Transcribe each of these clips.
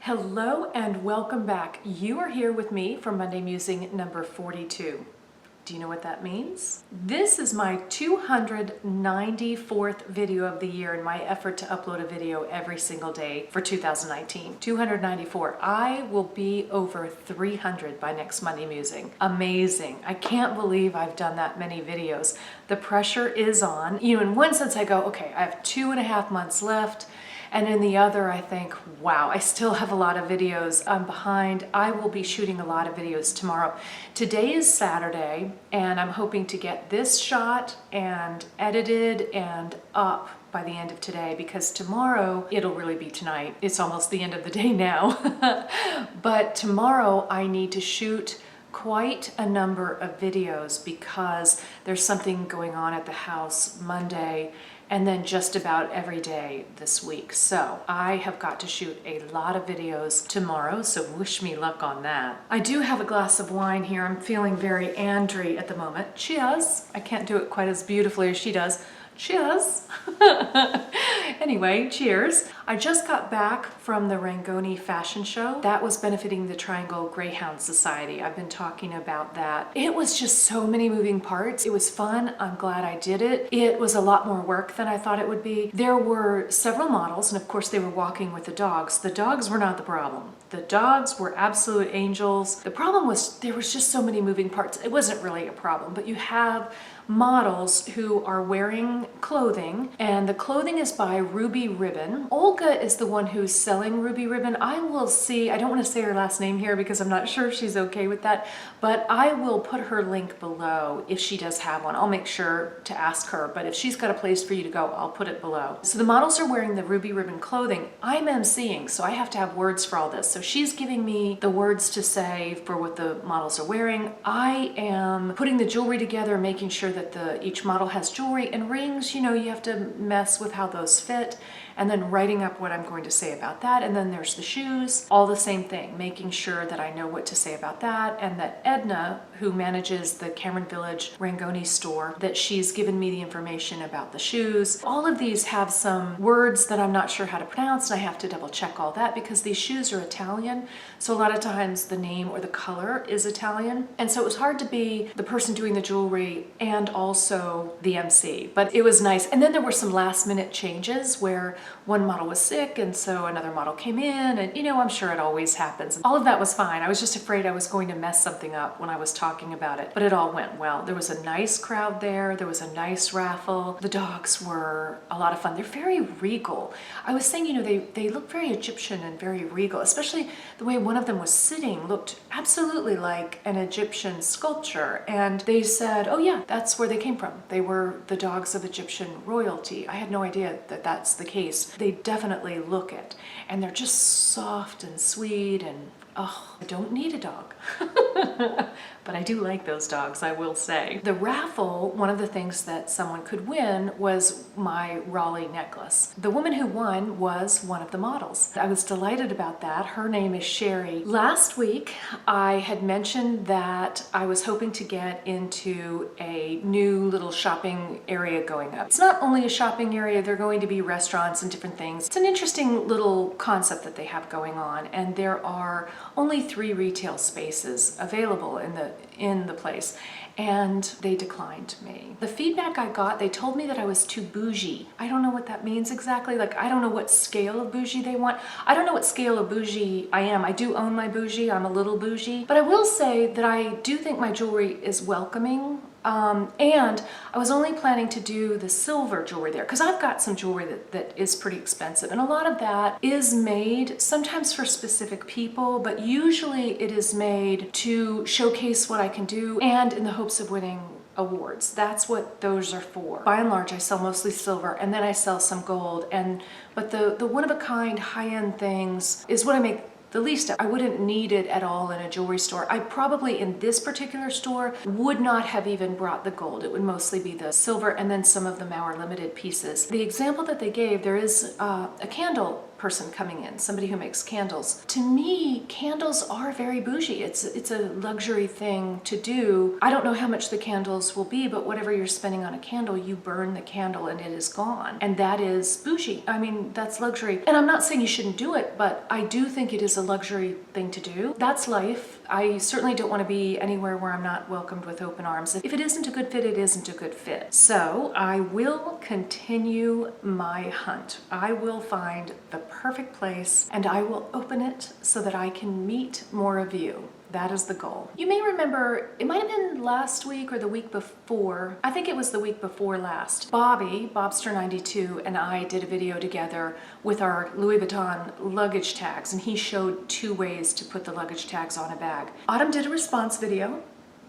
Hello and welcome back. You are here with me for Monday Musing number 42. Do you know what that means? This is my 294th video of the year in my effort to upload a video every single day for 2019. 294. I will be over 300 by next Monday Musing. Amazing. I can't believe I've done that many videos. The pressure is on. In one sense I go, okay, I have 2.5 months left. And in the other, I think, wow, I still have a lot of videos. I'm behind. I will be shooting a lot of videos tomorrow. Today is Saturday, and I'm hoping to get this shot and edited and up by the end of today, because tomorrow, it'll really be tonight. It's almost the end of the day now. But tomorrow, I need to shoot quite a number of videos because there's something going on at the house Monday and then just about every day this week. So I have got to shoot a lot of videos tomorrow, so wish me luck on that. I do have a glass of wine here. I'm feeling very Andry at the moment. Cheers! I can't do it quite as beautifully as she does. Cheers! Anyway, cheers. I just got back from the Rangoni fashion show. That was benefiting the Triangle Greyhound Society. I've been talking about that. It was just so many moving parts. It was fun. I'm glad I did it. It was a lot more work than I thought it would be. There were several models, and of course they were walking with the dogs. The dogs were not the problem. The dogs were absolute angels. The problem was there was just so many moving parts. It wasn't really a problem, but you have models who are wearing clothing, and the clothing is by Ruby Ribbon. Olga is the one who's selling Ruby Ribbon. I will see, I don't want to say her last name here because I'm not sure if she's okay with that, but I will put her link below if she does have one. I'll make sure to ask her, but if she's got a place for you to go, I'll put it below. So the models are wearing the Ruby Ribbon clothing. I'm emceeing, so I have to have words for all this. So she's giving me the words to say for what the models are wearing. I am putting the jewelry together, making sure that each model has jewelry and rings. You have to mess with how those fit, and then writing up what I'm going to say about that. And then there's the shoes, all the same thing, making sure that I know what to say about that, and that Edna, who manages the Cameron Village Rangoni store, that she's given me the information about the shoes. All of these have some words that I'm not sure how to pronounce, and I have to double check all that because these shoes are Italian. So a lot of times the name or the color is Italian. And so it was hard to be the person doing the jewelry and also the MC, but it was nice. And then there were some last minute changes where one model was sick and so another model came in, and I'm sure it always happens. All of that was fine. I was just afraid I was going to mess something up when I was talking about it, but it all went well. There was a nice crowd there. There was a nice raffle. The dogs were a lot of fun. They're very regal. I was saying, they look very Egyptian and very regal, especially the way one of them was sitting looked absolutely like an Egyptian sculpture. And they said, oh yeah, that's where they came from. They were the dogs of Egyptian royalty. I had no idea that that's the case. They definitely look it, and they're just soft and sweet, and oh, I don't need a dog. But I do like those dogs, I will say. The raffle, one of the things that someone could win was my Raleigh necklace. The woman who won was one of the models. I was delighted about that. Her name is Sherry. Last week, I had mentioned that I was hoping to get into a new little shopping area going up. It's not only a shopping area, there are going to be restaurants and different things. It's an interesting little concept that they have going on, and there are only 3 retail spaces available in the place, and they declined me. The feedback I got, they told me that I was too bougie. I don't know what that means exactly. Like, I don't know what scale of bougie they want. I don't know what scale of bougie I am. I do own my bougie. I'm a little bougie, but I will say that I do think my jewelry is welcoming. And I was only planning to do the silver jewelry there because I've got some jewelry that is pretty expensive, and a lot of that is made sometimes for specific people, but usually it is made to showcase what I can do and in the hopes of winning awards. That's what those are for. By and large, I sell mostly silver, and then I sell some gold, but the one-of-a-kind high-end things is what I make the least. I wouldn't need it at all in a jewelry store. I probably, in this particular store, would not have even brought the gold. It would mostly be the silver and then some of the Mauer Limited pieces. The example that they gave, there is a candle person coming in, somebody who makes candles. To me, candles are very bougie. It's a luxury thing to do. I don't know how much the candles will be, but whatever you're spending on a candle, you burn the candle and it is gone. And that is bougie. I mean, that's luxury. And I'm not saying you shouldn't do it, but I do think it is a luxury thing to do. That's life. I certainly don't want to be anywhere where I'm not welcomed with open arms. If it isn't a good fit, it isn't a good fit. So I will continue my hunt. I will find the perfect place and I will open it so that I can meet more of you. That is the goal. You may remember, it might have been last week or the week before. I think it was the week before last. Bobby, Bobster92, and I did a video together with our Louis Vuitton luggage tags, and he showed 2 ways to put the luggage tags on a bag. Autumn did a response video.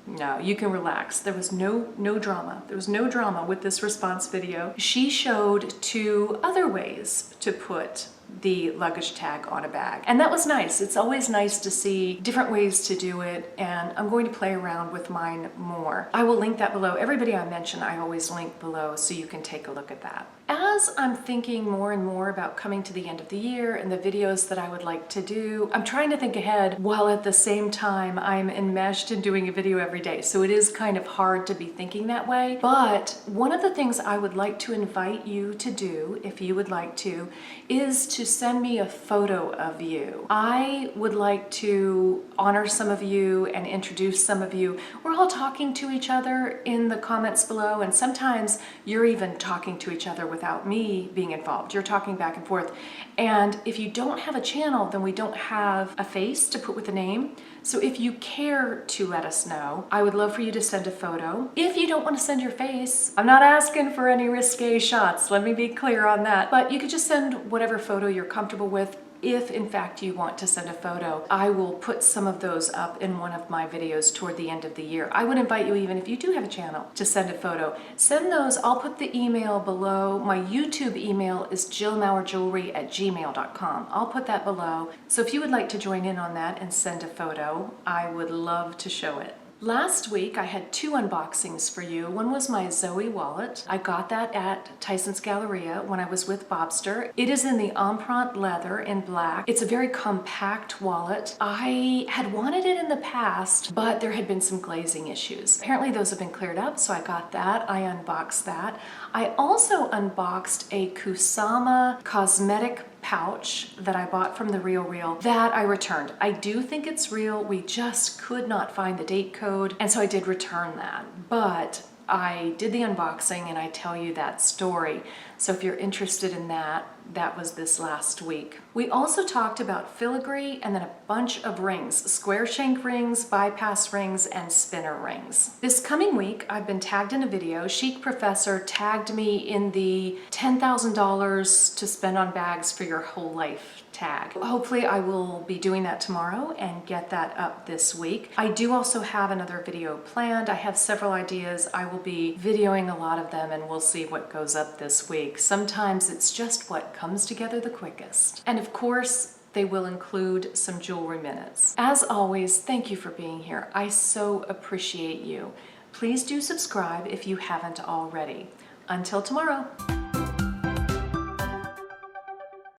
No, you can relax. There was no drama. There was no drama with this response video. She showed 2 other ways to put the luggage tag on a bag. And that was nice. It's always nice to see different ways to do it, and I'm going to play around with mine more. I will link that below. Everybody I mention, I always link below so you can take a look at that. As I'm thinking more and more about coming to the end of the year and the videos that I would like to do, I'm trying to think ahead while at the same time I'm enmeshed in doing a video every day. So it is kind of hard to be thinking that way. But one of the things I would like to invite you to do, if you would like to, is to send me a photo of you. I would like to honor some of you and introduce some of you. We're all talking to each other in the comments below, and sometimes you're even talking to each other without me being involved. You're talking back and forth. And if you don't have a channel, then we don't have a face to put with a name. So if you care to let us know, I would love for you to send a photo. If you don't want to send your face, I'm not asking for any risque shots. Let me be clear on that. But you could just send whatever photo you're comfortable with. If in fact you want to send a photo, I will put some of those up in one of my videos toward the end of the year. I would invite you, even if you do have a channel, to send a photo. Send those. I'll put the email below. My YouTube email is jillmaurjewelry@gmail.com. I'll put that below. So if you would like to join in on that and send a photo, I would love to show it. Last week I had 2 unboxings for you. One was my Zoe wallet. I got that at Tyson's Galleria when I was with Bobster. It is in the Empreinte leather in black. It's a very compact wallet. I had wanted it in the past, but there had been some glazing issues. Apparently those have been cleared up, so I got that. I unboxed that. I also unboxed a Kusama cosmetic pouch that I bought from the RealReal that I returned. I do think it's real. We just could not find the date code, and so I did return that. But I did the unboxing and I tell you that story. So if you're interested in that, that was this last week. We also talked about filigree and then a bunch of rings, square shank rings, bypass rings, and spinner rings. This coming week, I've been tagged in a video. Chic Professor tagged me in the $10,000 to spend on bags for your whole life tag. Hopefully I will be doing that tomorrow and get that up this week. I do also have another video planned. I have several ideas. I will be videoing a lot of them and we'll see what goes up this week. Sometimes it's just what comes together the quickest. And of course, they will include some jewelry minutes. As always, thank you for being here. I so appreciate you. Please do subscribe if you haven't already. Until tomorrow.